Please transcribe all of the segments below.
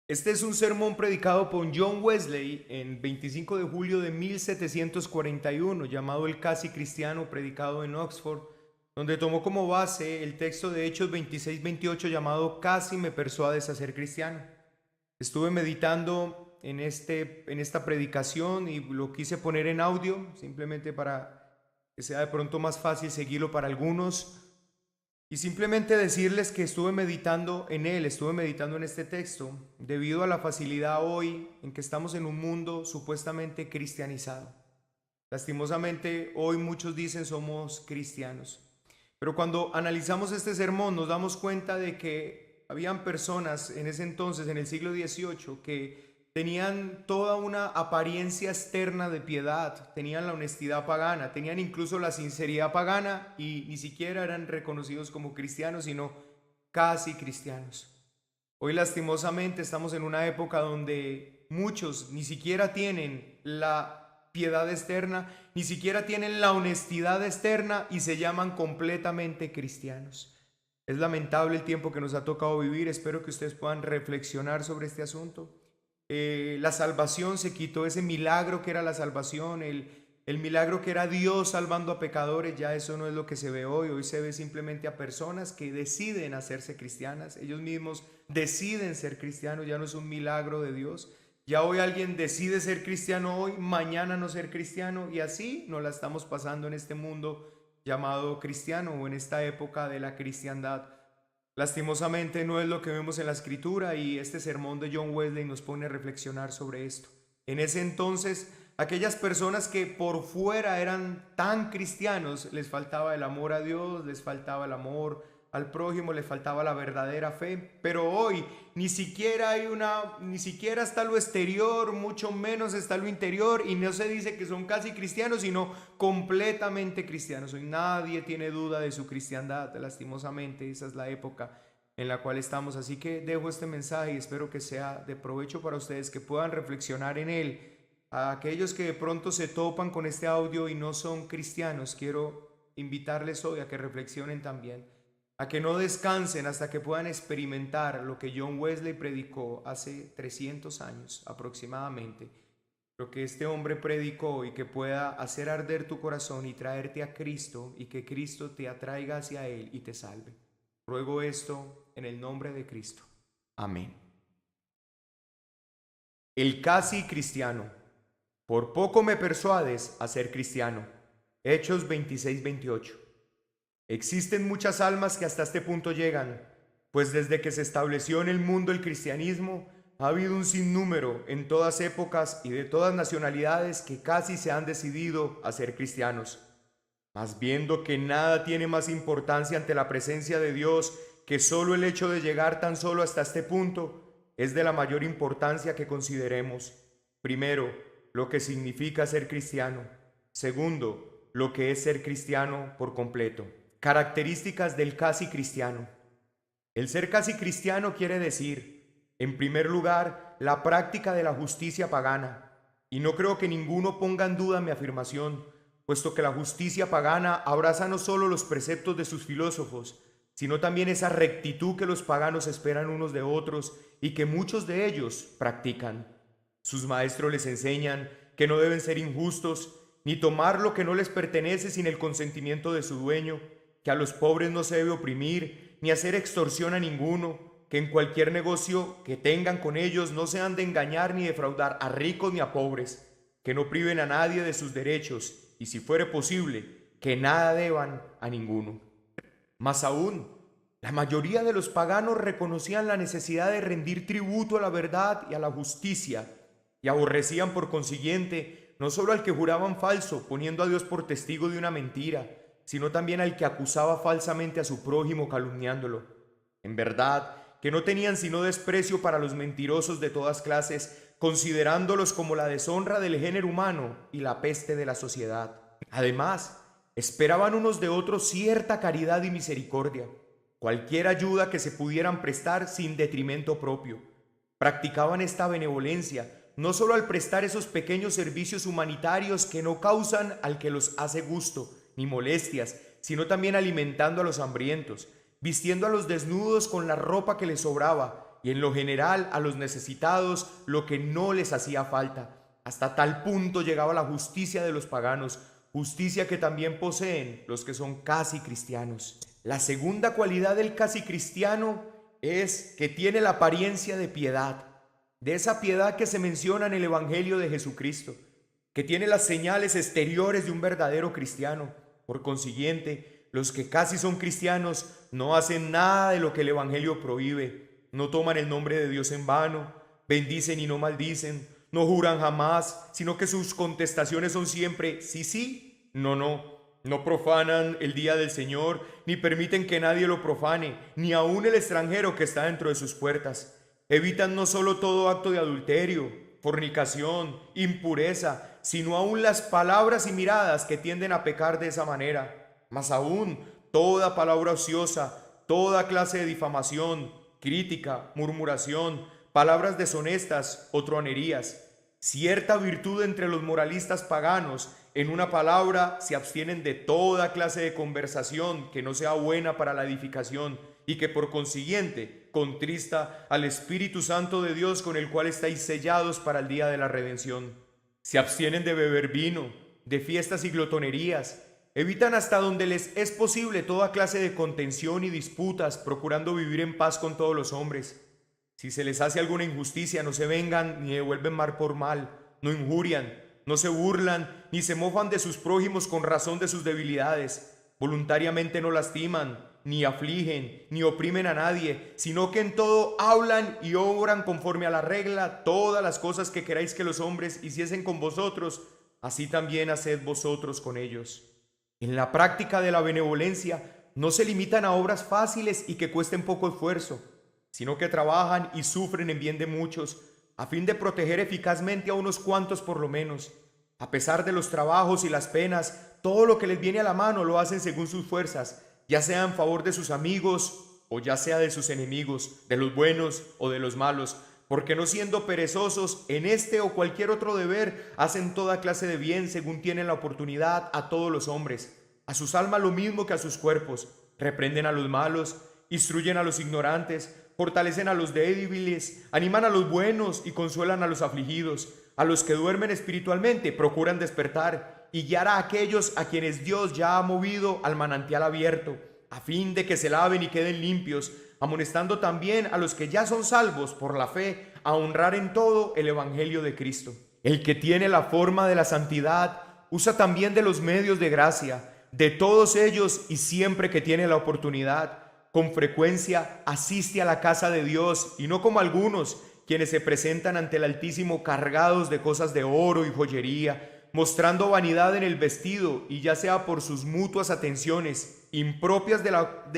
Este es un sermón predicado por John Wesley en 25 de julio de 1741, llamado El Casi Cristiano, predicado en Oxford, donde tomó como base el texto de Hechos 26-28 llamado Casi me persuades a ser cristiano. Estuve meditando en esta predicación y lo quise poner en audio, simplemente para que sea de pronto más fácil seguirlo para algunos. Y simplemente decirles que estuve meditando en este texto, debido a la facilidad hoy en que estamos en un mundo supuestamente cristianizado. Lastimosamente, hoy muchos dicen somos cristianos. Pero cuando analizamos este sermón nos damos cuenta de que habían personas en ese entonces, en el siglo XVIII, que tenían toda una apariencia externa de piedad, tenían la honestidad pagana, tenían incluso la sinceridad pagana y ni siquiera eran reconocidos como cristianos, sino casi cristianos. Hoy lastimosamente estamos en una época donde muchos ni siquiera tienen la piedad externa, ni siquiera tienen la honestidad externa y se llaman completamente cristianos. Es lamentable el tiempo que nos ha tocado vivir. Espero que ustedes puedan reflexionar sobre este asunto. La salvación se quitó, ese milagro que era la salvación, el milagro que era Dios salvando a pecadores. Ya eso no es lo que se ve hoy. Hoy se ve simplemente a personas que deciden hacerse cristianas, ellos mismos deciden ser cristianos. Ya no es un milagro de Dios. Ya hoy alguien decide ser cristiano hoy, mañana no ser cristiano, y así nos la estamos pasando en este mundo llamado cristiano, o en esta época de la cristiandad. Lastimosamente no es lo que vemos en la escritura, y este sermón de John Wesley nos pone a reflexionar sobre esto. En ese entonces, aquellas personas que por fuera eran tan cristianos, les faltaba el amor a Dios, les faltaba el amor al prójimo, les faltaba la verdadera fe. Pero hoy ni siquiera ni siquiera está lo exterior, mucho menos está lo interior, y no se dice que son casi cristianos, sino completamente cristianos. Hoy nadie tiene duda de su cristiandad. Lastimosamente esa es la época en la cual estamos. Así que dejo este mensaje y espero que sea de provecho para ustedes, que puedan reflexionar en él. A aquellos que de pronto se topan con este audio y no son cristianos, quiero invitarles hoy a que reflexionen también, a que no descansen hasta que puedan experimentar lo que John Wesley predicó hace 300 años aproximadamente, lo que este hombre predicó, y que pueda hacer arder tu corazón y traerte a Cristo, y que Cristo te atraiga hacia Él y te salve. Ruego esto en el nombre de Cristo. Amén. El casi cristiano. Por poco me persuades a ser cristiano. Hechos 26-28. Existen muchas almas que hasta este punto llegan, pues desde que se estableció en el mundo el cristianismo, ha habido un sinnúmero en todas épocas y de todas nacionalidades que casi se han decidido a ser cristianos. Mas viendo que nada tiene más importancia ante la presencia de Dios que solo el hecho de llegar tan solo hasta este punto, es de la mayor importancia que consideremos. Primero, lo que significa ser cristiano. Segundo, lo que es ser cristiano por completo. Características del casi cristiano. El ser casi cristiano quiere decir, en primer lugar, la práctica de la justicia pagana. Y no creo que ninguno ponga en duda mi afirmación, puesto que la justicia pagana abraza no solo los preceptos de sus filósofos, sino también esa rectitud que los paganos esperan unos de otros y que muchos de ellos practican. Sus maestros les enseñan que no deben ser injustos, ni tomar lo que no les pertenece sin el consentimiento de su dueño, que a los pobres no se debe oprimir, ni hacer extorsión a ninguno, que en cualquier negocio que tengan con ellos no se han de engañar ni defraudar a ricos ni a pobres, que no priven a nadie de sus derechos, y si fuere posible, que nada deban a ninguno. Más aún, la mayoría de los paganos reconocían la necesidad de rendir tributo a la verdad y a la justicia, y aborrecían por consiguiente no solo al que juraban falso, poniendo a Dios por testigo de una mentira, sino también al que acusaba falsamente a su prójimo, calumniándolo. En verdad, que no tenían sino desprecio para los mentirosos de todas clases, considerándolos como la deshonra del género humano y la peste de la sociedad. Además, esperaban unos de otros cierta caridad y misericordia, cualquier ayuda que se pudieran prestar sin detrimento propio. Practicaban esta benevolencia no solo al prestar esos pequeños servicios humanitarios que no causan al que los hace gusto ni molestias, sino también alimentando a los hambrientos, vistiendo a los desnudos con la ropa que les sobraba, y en lo general a los necesitados lo que no les hacía falta. Hasta tal punto llegaba la justicia de los paganos, justicia que también poseen los que son casi cristianos. La segunda cualidad del casi cristiano es que tiene la apariencia de piedad, de esa piedad que se menciona en el Evangelio de Jesucristo, que tiene las señales exteriores de un verdadero cristiano. Por consiguiente, los que casi son cristianos no hacen nada de lo que el Evangelio prohíbe, no toman el nombre de Dios en vano, bendicen y no maldicen, no juran jamás, sino que sus contestaciones son siempre sí, sí, no, no. No profanan el día del Señor, ni permiten que nadie lo profane, ni aun el extranjero que está dentro de sus puertas. Evitan no solo todo acto de adulterio, fornicación, impureza, sino aun las palabras y miradas que tienden a pecar de esa manera. Más aún, toda palabra ociosa, toda clase de difamación, crítica, murmuración, palabras deshonestas o truanerías. Cierta virtud entre los moralistas paganos, en una palabra, se abstienen de toda clase de conversación que no sea buena para la edificación y que por consiguiente contrista al Espíritu Santo de Dios, con el cual estáis sellados para el día de la redención. Se abstienen de beber vino, de fiestas y glotonerías. Evitan hasta donde les es posible toda clase de contención y disputas, procurando vivir en paz con todos los hombres. Si se les hace alguna injusticia, no se vengan ni devuelven mal por mal, no injurian, no se burlan, ni se mofan de sus prójimos con razón de sus debilidades. Voluntariamente no lastiman, ni afligen, ni oprimen a nadie, sino que en todo hablan y obran conforme a la regla todas las cosas que queráis que los hombres hiciesen con vosotros, así también haced vosotros con ellos. En la práctica de la benevolencia no se limitan a obras fáciles y que cuesten poco esfuerzo, sino que trabajan y sufren en bien de muchos, a fin de proteger eficazmente a unos cuantos por lo menos. A pesar de los trabajos y las penas, todo lo que les viene a la mano lo hacen según sus fuerzas, ya sea en favor de sus amigos o ya sea de sus enemigos, de los buenos o de los malos, porque no siendo perezosos en este o cualquier otro deber, hacen toda clase de bien según tienen la oportunidad a todos los hombres, a sus almas lo mismo que a sus cuerpos, reprenden a los malos, instruyen a los ignorantes, fortalecen a los débiles, animan a los buenos y consuelan a los afligidos. A los que duermen espiritualmente procuran despertar y guiar a aquellos a quienes Dios ya ha movido al manantial abierto, a fin de que se laven y queden limpios, amonestando también a los que ya son salvos por la fe a honrar en todo el Evangelio de Cristo. El que tiene la forma de la santidad usa también de los medios de gracia, de todos ellos, y siempre que tiene la oportunidad, con frecuencia asiste a la casa de Dios, y no como algunos, quienes se presentan ante el Altísimo cargados de cosas de oro y joyería, mostrando vanidad en el vestido, y ya sea por sus mutuas atenciones, impropias de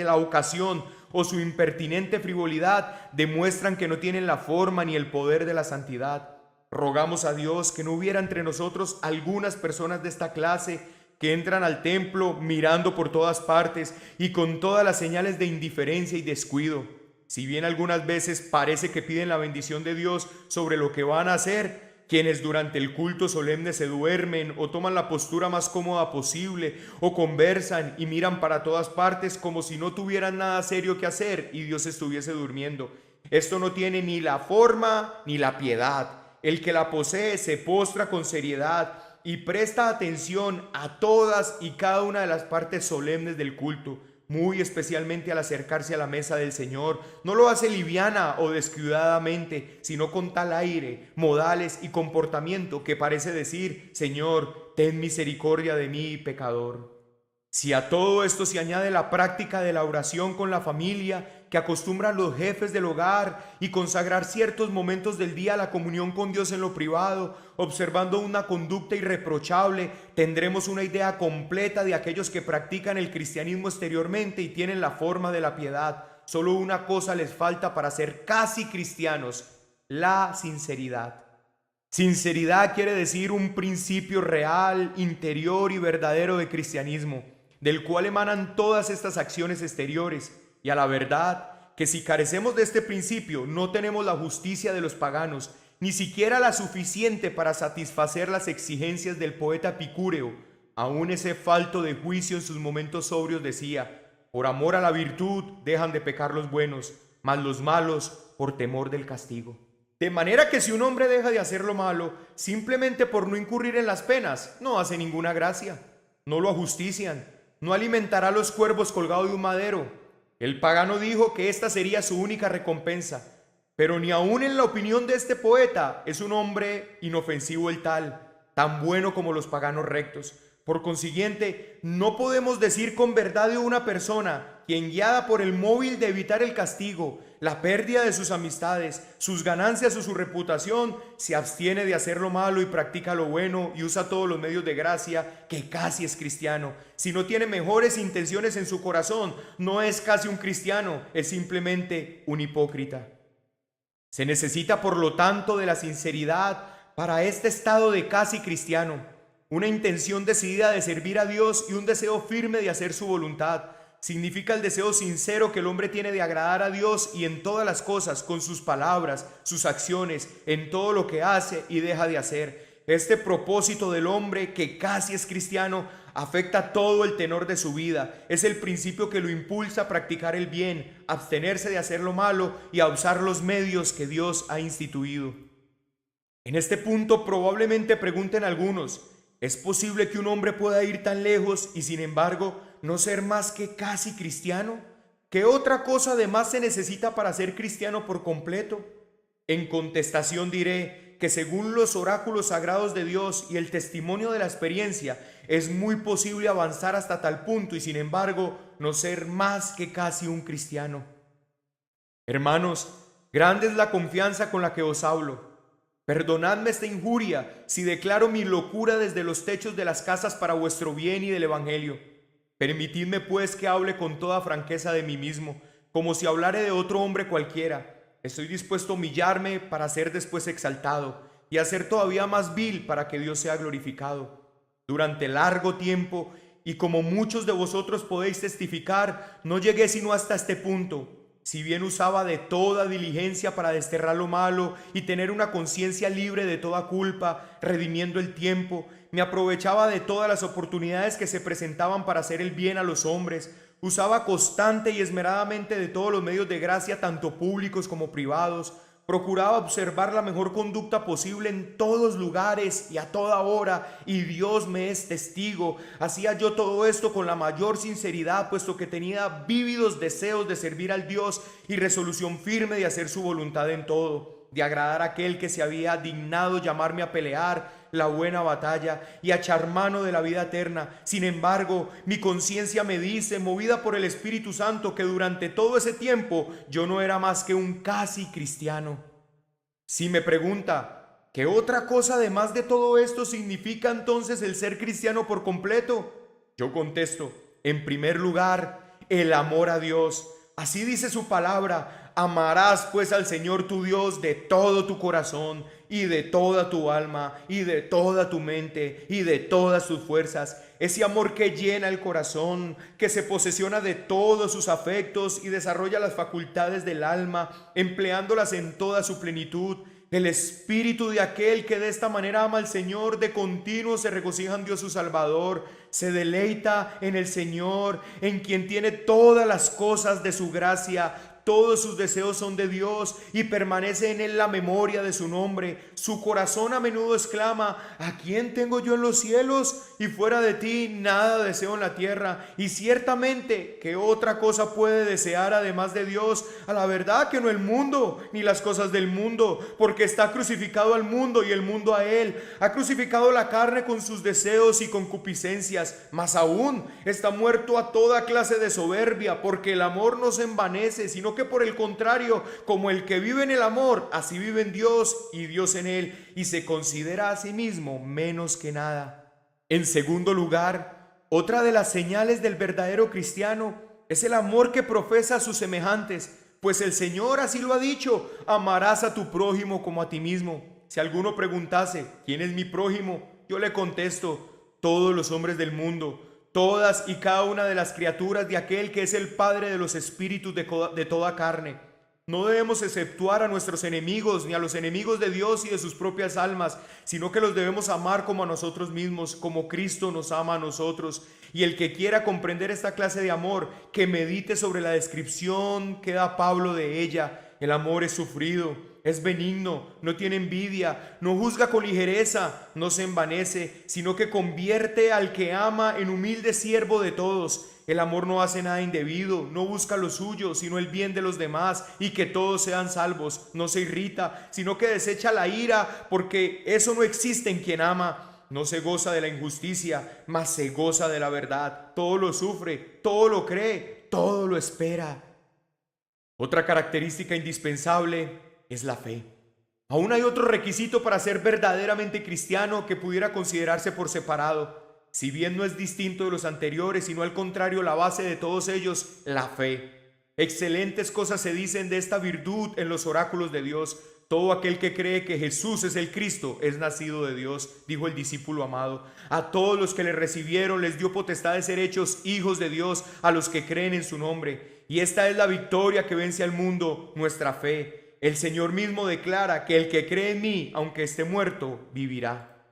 la ocasión, o su impertinente frivolidad, demuestran que no tienen la forma ni el poder de la santidad. Rogamos a Dios que no hubiera entre nosotros algunas personas de esta clase, que entran al templo mirando por todas partes y con todas las señales de indiferencia y descuido. Si bien algunas veces parece que piden la bendición de Dios sobre lo que van a hacer, quienes durante el culto solemne se duermen o toman la postura más cómoda posible o conversan y miran para todas partes como si no tuvieran nada serio que hacer y Dios estuviese durmiendo. Esto no tiene ni la forma ni la piedad. El que la posee se postra con seriedad y presta atención a todas y cada una de las partes solemnes del culto, muy especialmente al acercarse a la mesa del Señor. No lo hace liviana o descuidadamente, sino con tal aire, modales y comportamiento que parece decir: Señor, ten misericordia de mí, pecador. Si a todo esto se añade la práctica de la oración con la familia, que acostumbran los jefes del hogar, y consagrar ciertos momentos del día a la comunión con Dios en lo privado, observando una conducta irreprochable, tendremos una idea completa de aquellos que practican el cristianismo exteriormente y tienen la forma de la piedad. Solo una cosa les falta para ser casi cristianos: la sinceridad. Sinceridad quiere decir un principio real, interior y verdadero de cristianismo, del cual emanan todas estas acciones exteriores, y a la verdad que si carecemos de este principio no tenemos la justicia de los paganos, ni siquiera la suficiente para satisfacer las exigencias del poeta epicúreo. Aún ese falto de juicio en sus momentos sobrios decía: por amor a la virtud dejan de pecar los buenos, mas los malos por temor del castigo. De manera que si un hombre deja de hacer lo malo simplemente por no incurrir en las penas, no hace ninguna gracia, no lo ajustician, no alimentará a los cuervos colgado de un madero. El pagano dijo que esta sería su única recompensa, pero ni aun en la opinión de este poeta es un hombre inofensivo el tal, tan bueno como los paganos rectos. Por consiguiente, no podemos decir con verdad de una persona, quien guiada por el móvil de evitar el castigo, la pérdida de sus amistades, sus ganancias o su reputación, se abstiene de hacer lo malo y practica lo bueno y usa todos los medios de gracia, que casi es cristiano. Si no tiene mejores intenciones en su corazón, no es casi un cristiano, es simplemente un hipócrita. Se necesita, por lo tanto, de la sinceridad para este estado de casi cristiano, una intención decidida de servir a Dios y un deseo firme de hacer su voluntad. Significa el deseo sincero que el hombre tiene de agradar a Dios y en todas las cosas, con sus palabras, sus acciones, en todo lo que hace y deja de hacer. Este propósito del hombre, que casi es cristiano, afecta todo el tenor de su vida. Es el principio que lo impulsa a practicar el bien, a abstenerse de hacer lo malo y a usar los medios que Dios ha instituido. En este punto probablemente pregunten algunos: ¿es posible que un hombre pueda ir tan lejos y sin embargo no ser más que casi cristiano? ¿Qué otra cosa además se necesita para ser cristiano por completo? En contestación diré que según los oráculos sagrados de Dios y el testimonio de la experiencia, es muy posible avanzar hasta tal punto y sin embargo no ser más que casi un cristiano. Hermanos, grande es la confianza con la que os hablo. Perdonadme esta injuria si declaro mi locura desde los techos de las casas para vuestro bien y del Evangelio. Permitidme pues que hable con toda franqueza de mí mismo, como si hablare de otro hombre cualquiera. Estoy dispuesto a humillarme para ser después exaltado y a ser todavía más vil para que Dios sea glorificado. Durante largo tiempo, y como muchos de vosotros podéis testificar, no llegué sino hasta este punto. Si bien usaba de toda diligencia para desterrar lo malo y tener una conciencia libre de toda culpa, redimiendo el tiempo, me aprovechaba de todas las oportunidades que se presentaban para hacer el bien a los hombres, usaba constante y esmeradamente de todos los medios de gracia, tanto públicos como privados, procuraba observar la mejor conducta posible en todos lugares y a toda hora, y Dios me es testigo. Hacía yo todo esto con la mayor sinceridad, puesto que tenía vívidos deseos de servir al Dios y resolución firme de hacer su voluntad en todo, de agradar a aquel que se había dignado llamarme a pelear la buena batalla y a echar mano de la vida eterna. Sin embargo, mi conciencia me dice, movida por el Espíritu Santo, que durante todo ese tiempo yo no era más que un casi cristiano. Si me pregunta, ¿qué otra cosa además de todo esto significa entonces el ser cristiano por completo? Yo contesto, en primer lugar, el amor a Dios. Así dice su palabra: amarás pues al Señor tu Dios de todo tu corazón y de toda tu alma y de toda tu mente y de todas tus fuerzas. Ese amor que llena el corazón, que se posesiona de todos sus afectos y desarrolla las facultades del alma, empleándolas en toda su plenitud. El espíritu de aquel que de esta manera ama al Señor, de continuo se regocija en Dios su Salvador, se deleita en el Señor, en quien tiene todas las cosas de su gracia. Todos sus deseos son de Dios y permanece en él la memoria de su nombre. Su corazón a menudo exclama: ¿a quién tengo yo en los cielos? Y fuera de ti nada deseo en la tierra. Y ciertamente, ¿qué otra cosa puede desear además de Dios? A la verdad que no el mundo, ni las cosas del mundo, porque está crucificado al mundo y el mundo a él. Ha crucificado la carne con sus deseos y concupiscencias. Más aún, está muerto a toda clase de soberbia, porque el amor no se envanece, sino que por el contrario, como el que vive en el amor, así vive en Dios y Dios en él, y se considera a sí mismo menos que nada. En segundo lugar, otra de las señales del verdadero cristiano es el amor que profesa a sus semejantes, pues el Señor así lo ha dicho: amarás a tu prójimo como a ti mismo. Si alguno preguntase, ¿quién es mi prójimo?, yo le contesto: todos los hombres del mundo, todas y cada una de las criaturas de aquel que es el Padre de los espíritus de toda carne. No debemos exceptuar a nuestros enemigos ni a los enemigos de Dios y de sus propias almas, sino que los debemos amar como a nosotros mismos, como Cristo nos ama a nosotros. Y el que quiera comprender esta clase de amor, que medite sobre la descripción que da Pablo de ella. El amor es sufrido, es benigno, no tiene envidia, no juzga con ligereza, no se envanece, sino que convierte al que ama en humilde siervo de todos. El amor no hace nada indebido, no busca lo suyo, sino el bien de los demás, y que todos sean salvos. No se irrita, sino que desecha la ira, porque eso no existe en quien ama. No se goza de la injusticia, mas se goza de la verdad. Todo lo sufre, todo lo cree, todo lo espera. Otra característica indispensable es la fe. Aún hay otro requisito para ser verdaderamente cristiano que pudiera considerarse por separado. Si bien no es distinto de los anteriores, sino al contrario la base de todos ellos, la fe. Excelentes cosas se dicen de esta virtud en los oráculos de Dios. Todo aquel que cree que Jesús es el Cristo es nacido de Dios, dijo el discípulo amado. A todos los que le recibieron les dio potestad de ser hechos hijos de Dios, a los que creen en su nombre. Y esta es la victoria que vence al mundo, nuestra fe. El Señor mismo declara que el que cree en mí, aunque esté muerto, vivirá.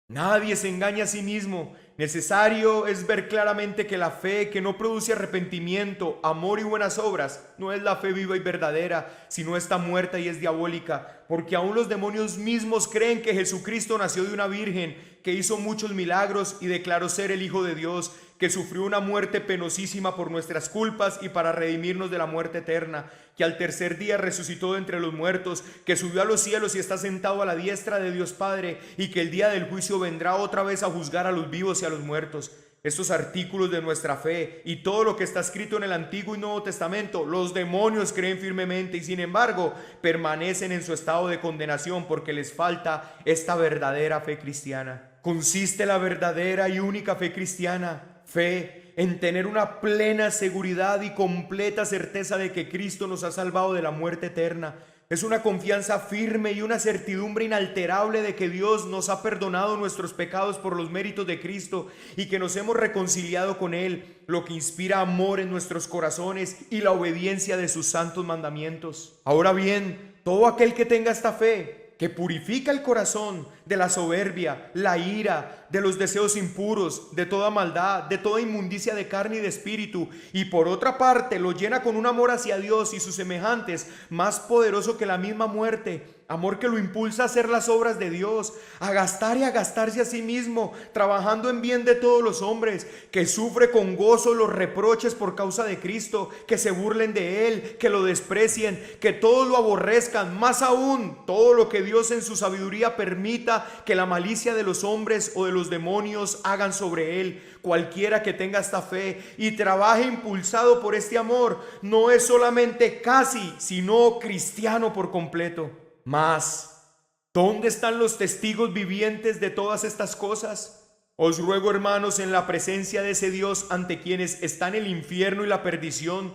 Nadie se engaña a sí mismo. Necesario es ver claramente que la fe que no produce arrepentimiento, amor y buenas obras, no es la fe viva y verdadera, sino está muerta y es diabólica, porque aún los demonios mismos creen que Jesucristo nació de una virgen, que hizo muchos milagros y declaró ser el Hijo de Dios, que sufrió una muerte penosísima por nuestras culpas y para redimirnos de la muerte eterna, que al tercer día resucitó de entre los muertos, que subió a los cielos y está sentado a la diestra de Dios Padre, y que el día del juicio vendrá otra vez a juzgar a los vivos y a los muertos. Estos artículos de nuestra fe y todo lo que está escrito en el Antiguo y Nuevo Testamento, los demonios creen firmemente y sin embargo permanecen en su estado de condenación porque les falta esta verdadera fe cristiana. Consiste la verdadera y única fe cristiana, fe en tener una plena seguridad y completa certeza de que Cristo nos ha salvado de la muerte eterna. Es una confianza firme y una certidumbre inalterable de que Dios nos ha perdonado nuestros pecados por los méritos de Cristo y que nos hemos reconciliado con Él, lo que inspira amor en nuestros corazones y la obediencia de sus santos mandamientos. Ahora bien, todo aquel que tenga esta fe, que purifica el corazón de la soberbia, la ira, de los deseos impuros, de toda maldad, de toda inmundicia de carne y de espíritu, y por otra parte lo llena con un amor hacia Dios y sus semejantes, más poderoso que la misma muerte, amor que lo impulsa a hacer las obras de Dios, a gastar y a gastarse a sí mismo, trabajando en bien de todos los hombres, que sufre con gozo los reproches por causa de Cristo, que se burlen de Él, que lo desprecien, que todos lo aborrezcan, más aún todo lo que Dios en su sabiduría permita que la malicia de los hombres o de los demonios hagan sobre Él. Cualquiera que tenga esta fe y trabaje impulsado por este amor, no es solamente casi, sino cristiano por completo. Mas, ¿dónde están los testigos vivientes de todas estas cosas? Os ruego, hermanos, en la presencia de ese Dios ante quienes están el infierno y la perdición,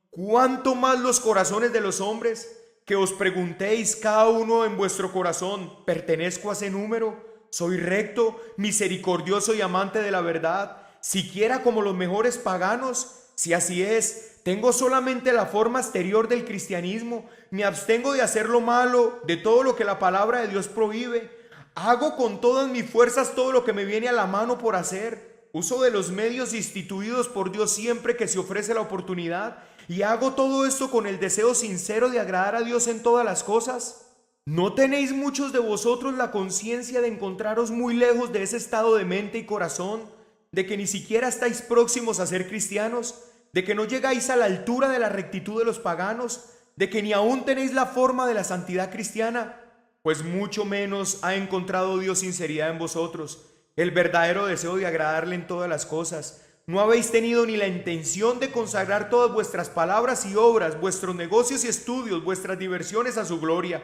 cuánto más los corazones de los hombres, que os preguntéis cada uno en vuestro corazón, ¿pertenezco a ese número? ¿Soy recto, misericordioso y amante de la verdad, siquiera como los mejores paganos? Si así es, tengo solamente la forma exterior del cristianismo, me abstengo de hacer lo malo, de todo lo que la palabra de Dios prohíbe, hago con todas mis fuerzas todo lo que me viene a la mano por hacer, uso de los medios instituidos por Dios siempre que se ofrece la oportunidad, y hago todo esto con el deseo sincero de agradar a Dios en todas las cosas. ¿No tenéis muchos de vosotros la conciencia de encontraros muy lejos de ese estado de mente y corazón, de que ni siquiera estáis próximos a ser cristianos, de que no llegáis a la altura de la rectitud de los paganos, de que ni aún tenéis la forma de la santidad cristiana? Pues mucho menos ha encontrado Dios sinceridad en vosotros, el verdadero deseo de agradarle en todas las cosas. No habéis tenido ni la intención de consagrar todas vuestras palabras y obras, vuestros negocios y estudios, vuestras diversiones a su gloria.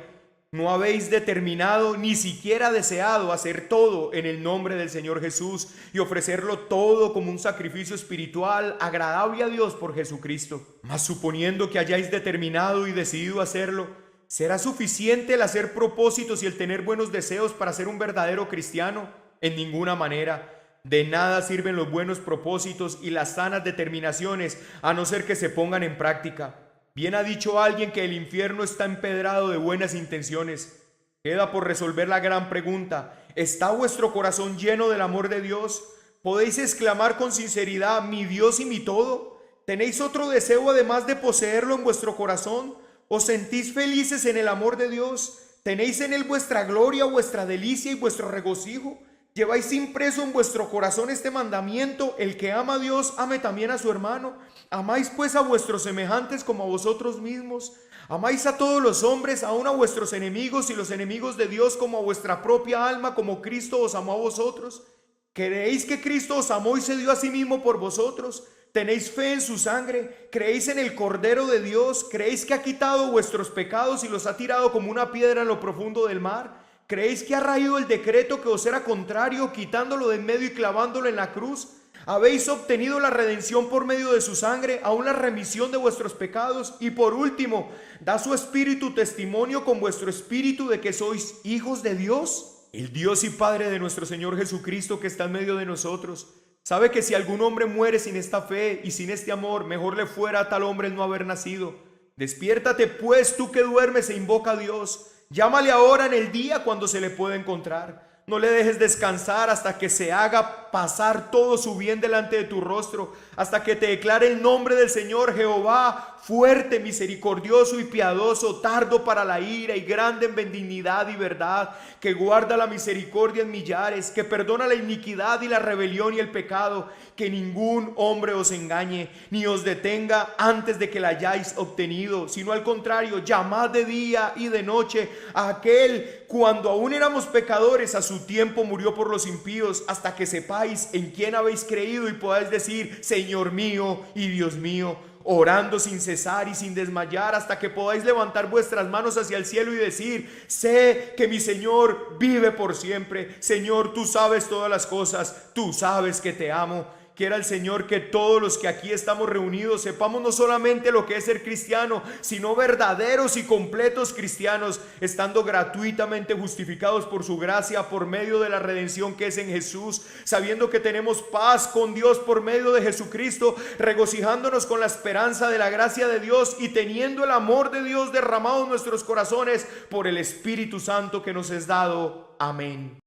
No habéis determinado ni siquiera deseado hacer todo en el nombre del Señor Jesús y ofrecerlo todo como un sacrificio espiritual agradable a Dios por Jesucristo. Mas suponiendo que hayáis determinado y decidido hacerlo, ¿será suficiente el hacer propósitos y el tener buenos deseos para ser un verdadero cristiano? En ninguna manera. De nada sirven los buenos propósitos y las sanas determinaciones a no ser que se pongan en práctica. Bien ha dicho alguien que el infierno está empedrado de buenas intenciones. Queda por resolver la gran pregunta: ¿está vuestro corazón lleno del amor de Dios? ¿Podéis exclamar con sinceridad: mi Dios y mi todo? ¿Tenéis otro deseo además de poseerlo en vuestro corazón? ¿Os sentís felices en el amor de Dios? ¿Tenéis en él vuestra gloria, vuestra delicia y vuestro regocijo? ¿Lleváis impreso en vuestro corazón este mandamiento? El que ama a Dios, ame también a su hermano. Amáis pues a vuestros semejantes como a vosotros mismos. Amáis a todos los hombres, aun a vuestros enemigos y los enemigos de Dios como a vuestra propia alma, como Cristo os amó a vosotros. ¿Creéis que Cristo os amó y se dio a sí mismo por vosotros? ¿Tenéis fe en su sangre? ¿Creéis en el Cordero de Dios? ¿Creéis que ha quitado vuestros pecados y los ha tirado como una piedra en lo profundo del mar? ¿Creéis que ha raído el decreto que os era contrario, quitándolo de en medio y clavándolo en la cruz? ¿Habéis obtenido la redención por medio de su sangre, aún la remisión de vuestros pecados? Y por último, ¿da su espíritu testimonio con vuestro espíritu de que sois hijos de Dios? El Dios y Padre de nuestro Señor Jesucristo, que está en medio de nosotros, sabe que si algún hombre muere sin esta fe y sin este amor, mejor le fuera a tal hombre el no haber nacido. Despiértate pues, tú que duermes, e invoca a Dios. Llámale ahora en el día cuando se le pueda encontrar. No le dejes descansar hasta que se haga pasar todo su bien delante de tu rostro, hasta que te declare el nombre del Señor Jehová, fuerte, misericordioso y piadoso, tardo para la ira y grande en benignidad y verdad, que guarda la misericordia en millares, que perdona la iniquidad y la rebelión y el pecado, que ningún hombre os engañe, ni os detenga antes de que la hayáis obtenido, sino al contrario, llamad de día y de noche a aquel, cuando aún éramos pecadores, a su tiempo murió por los impíos, hasta que sepáis en quién habéis creído y podáis decir, Señor mío y Dios mío, orando sin cesar y sin desmayar, hasta que podáis levantar vuestras manos hacia el cielo y decir, sé que mi Señor vive por siempre. Señor, tú sabes todas las cosas, tú sabes que te amo. Quiera el Señor que todos los que aquí estamos reunidos sepamos no solamente lo que es ser cristiano, sino verdaderos y completos cristianos, estando gratuitamente justificados por su gracia, por medio de la redención que es en Jesús, sabiendo que tenemos paz con Dios por medio de Jesucristo, regocijándonos con la esperanza de la gracia de Dios y teniendo el amor de Dios derramado en nuestros corazones por el Espíritu Santo que nos es dado. Amén.